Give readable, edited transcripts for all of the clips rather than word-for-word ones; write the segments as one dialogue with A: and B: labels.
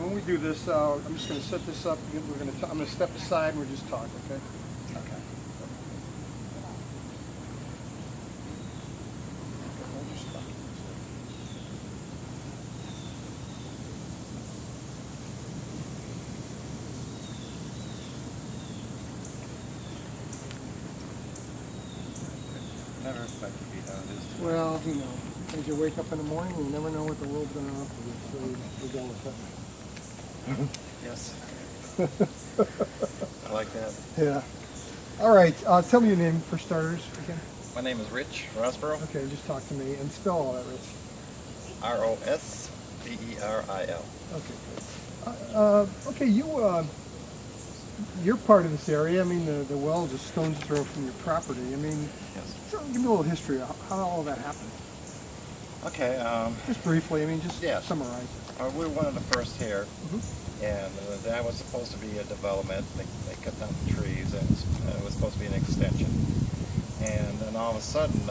A: when we do this, I'm just going to set this up. I'm going to step aside and we'll just talk, okay?
B: Okay. Never expect to be how it is today.
A: Well, you know, as you wake up in the morning, you never know what the world's going to offer you, so we go with
B: Yes. I like that.
A: that. Yeah. All right, tell me your name for starters again.
B: My name is Rich Rosborough.
A: Okay, just talk to me and spell all that, Rich.
B: Rosberil.
A: Okay, good. Okay, you're part of this area. I mean, the well is a stone's throw from your property. I mean,
B: Yes.
A: so give me a little history of how all that happened.
B: Okay.
A: Just briefly, I mean, just
B: Yeah.
A: summarize.
B: We were one of the first here,
A: Mhm.
B: and that was supposed to be a development. They cut down the trees, and it was supposed to be an extension. And then all of a sudden,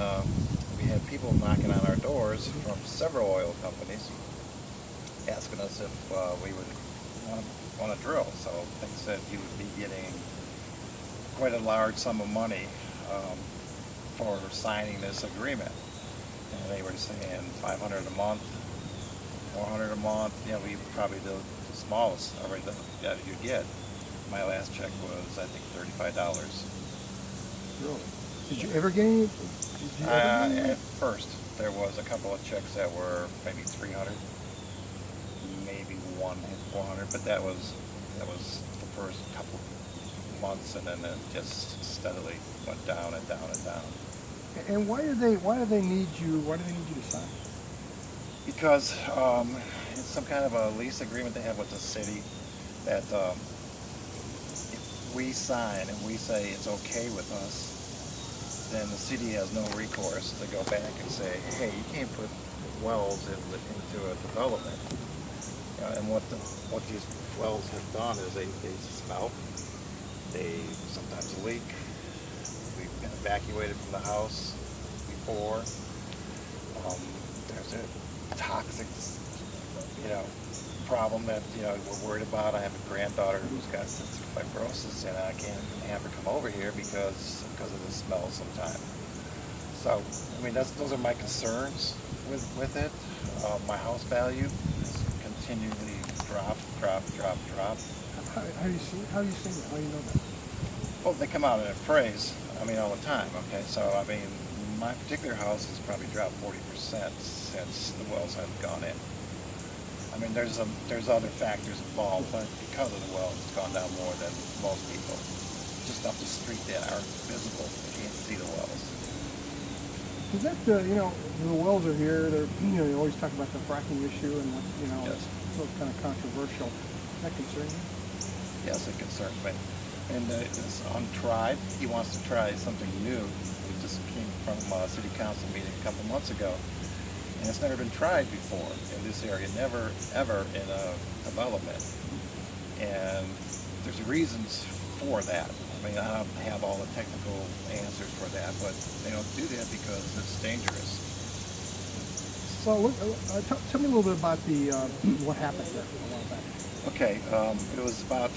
B: we had people knocking on our doors from several oil companies, asking us if we would want to drill. So they said you would be getting quite a large sum of money for signing this agreement. And they were saying 500 a month, 400 a month. We probably the smallest already that you get. My last check was, I think, $35.
A: Really? Did you ever get any?
B: At first, there was a couple of checks that were maybe 300, maybe one hit 400, but that was the first couple months, and then it just steadily went down and down and down.
A: And why do they need you? Why do they need you to sign?
B: Because it's some kind of a lease agreement they have with the city that if we sign and we say it's okay with us, then the city has no recourse to go back and say, hey, you can't put wells into a development. And what these wells have done is they smell, they sometimes leak. We've been evacuated from the house before. There's a toxic, problem that we're worried about. I have a granddaughter who's got cystic fibrosis, and I can't have her come over here because of the smell sometimes. So, I mean, those are my concerns with it. My house value is continually drop.
A: How do you see? How do you see that? How do you know that?
B: Well, they come out and appraise. I mean, all the time. Okay, so I mean, my particular house has probably dropped 40% since the wells have gone in. I mean, there's other factors involved, but because of the wells, it's gone down more than most people. Just up the street that aren't visible, you can't see the wells.
A: Is that the wells are here? They're you always talk about the fracking issue and
B: Yes.
A: it's so kind of controversial. Does that concern you?
B: Yes, it concerns me. And it's untried. He wants to try something new. It just came from a city council meeting a couple months ago. And it's never been tried before in this area, never, ever in a development. And there's reasons for that. I mean, I don't have all the technical answers for that, but they don't do that because it's dangerous.
A: So tell me a little bit about the what happened there a while back.
B: Okay, it was about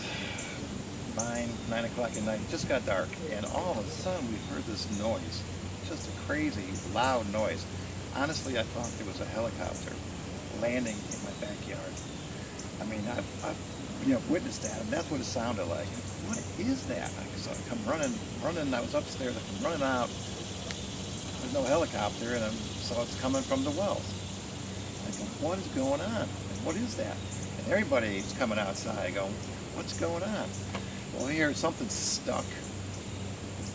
B: 9 o'clock at night. It just got dark, and all of a sudden we heard this noise, just a crazy, loud noise. Honestly, I thought it was a helicopter landing in my backyard. I mean, I've witnessed that, and that's what it sounded like. What is that? So I come running. I was upstairs. I come running out. There's no helicopter, and so it's coming from the wells. I go, what is going on? What is that? And everybody's coming outside going, what's going on? Well, here something's stuck,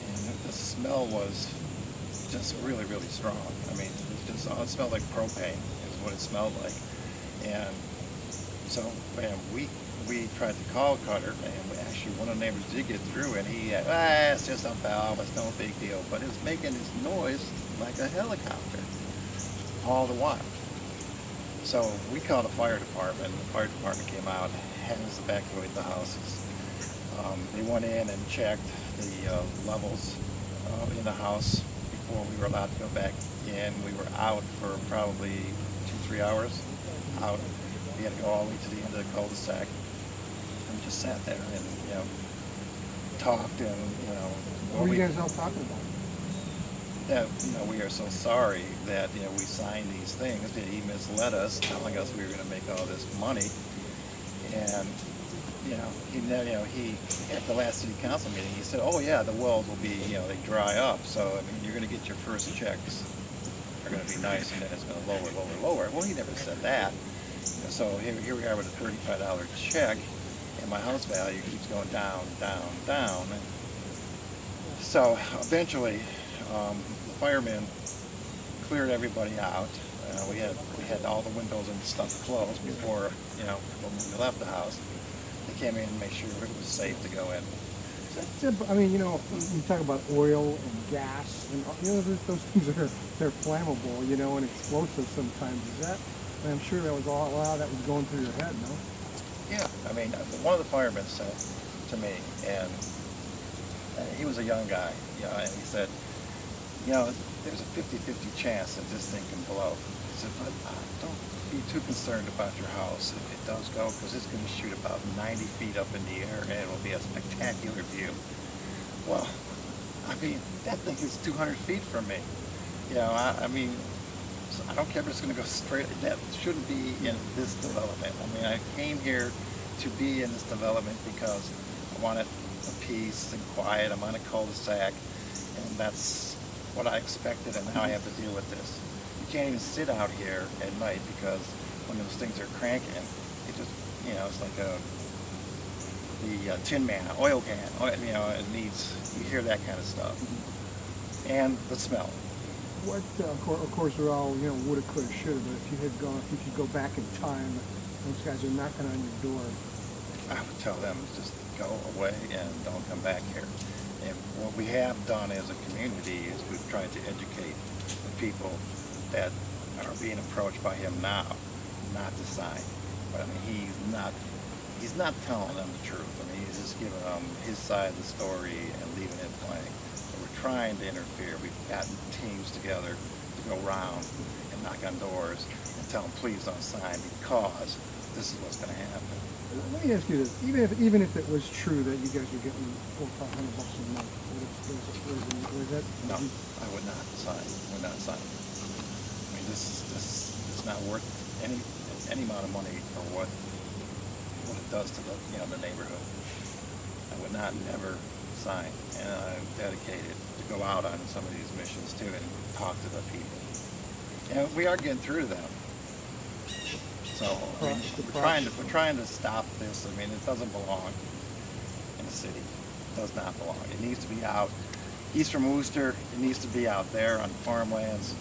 B: and the smell was just really, really strong. I mean, it smelled like propane is what it smelled like. And so, man, we tried to call Cutter, and actually one of the neighbors did get through, and he had, it's just a valve, it's no big deal. But it's making this noise like a helicopter all the while. So we called the fire department. The fire department came out, had us evacuate the houses. They went in and checked the levels in the house before we were allowed to go back in. We were out for probably 2-3 hours out. We had to go all the way to the end of the cul-de-sac, and we just sat there and, talked and,
A: What were you guys all talking about?
B: that, we are so sorry that, we signed these things, that he misled us, telling us we were going to make all this money. And, he, at the last city council meeting, he said, oh yeah, the wells will be, they dry up. So, I mean, you're going to get your first checks are going to be nice, and then it's going to lower. Well, he never said that. So here we are with a $35 check, and my house value keeps going down. So eventually, the firemen cleared everybody out. We had all the windows and stuff closed before, when we left the house. They came in and made sure it was safe to go in.
A: I mean, you talk about oil and gas, and those things they're flammable, and explosive sometimes. Is that? And I'm sure that was a lot that was going through your head, no?
B: Yeah, I mean, one of the firemen said to me, and he was a young guy, and he said, there's a 50-50 chance that this thing can blow. He said, but don't be too concerned about your house if it does go, because it's going to shoot about 90 feet up in the air, and it will be a spectacular view. Well, I mean, that thing is 200 feet from me. I mean, so I don't care if it's going to go straight. That shouldn't be in this development. I mean, I came here to be in this development because I wanted peace and quiet. I'm on a cul-de-sac, and that's what I expected, and now I have to deal with this. You can't even sit out here at night because when those things are cranking, it just, it's like the Tin Man, oil can, it needs, you hear that kind of stuff. And the smell.
A: What, of course, they're all, woulda, coulda, shoulda, but if you could go back in time, those guys are knocking on your door.
B: I would tell them, just go away and don't come back here. And what we have done as a community is we've tried to educate the people that are being approached by him now not to sign. But I mean, he's not telling them the truth. I mean, he's just giving them his side of the story and leaving it blank. So we're trying to interfere. We've gotten teams together to go around and knock on doors and tell them, please don't sign because this is what's going to happen.
A: Let me ask you this: even if it was true that you guys were getting $400 or $500 a month, was that?
B: No, I would not sign. Would not sign. I mean, this is not worth any amount of money for what it does to the neighborhood. I would not never sign, and I'm dedicated to go out on some of these missions too and talk to the people. And we are getting through to them. So I mean, we're trying to stop this. I mean, it doesn't belong in the city. It does not belong. It needs to be out east from Worcester. It needs to be out there on farmlands,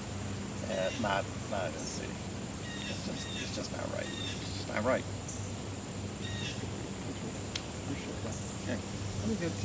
B: and not in the city. It's just not right. It's just not right.
A: Appreciate that.
B: Okay.
A: Let me get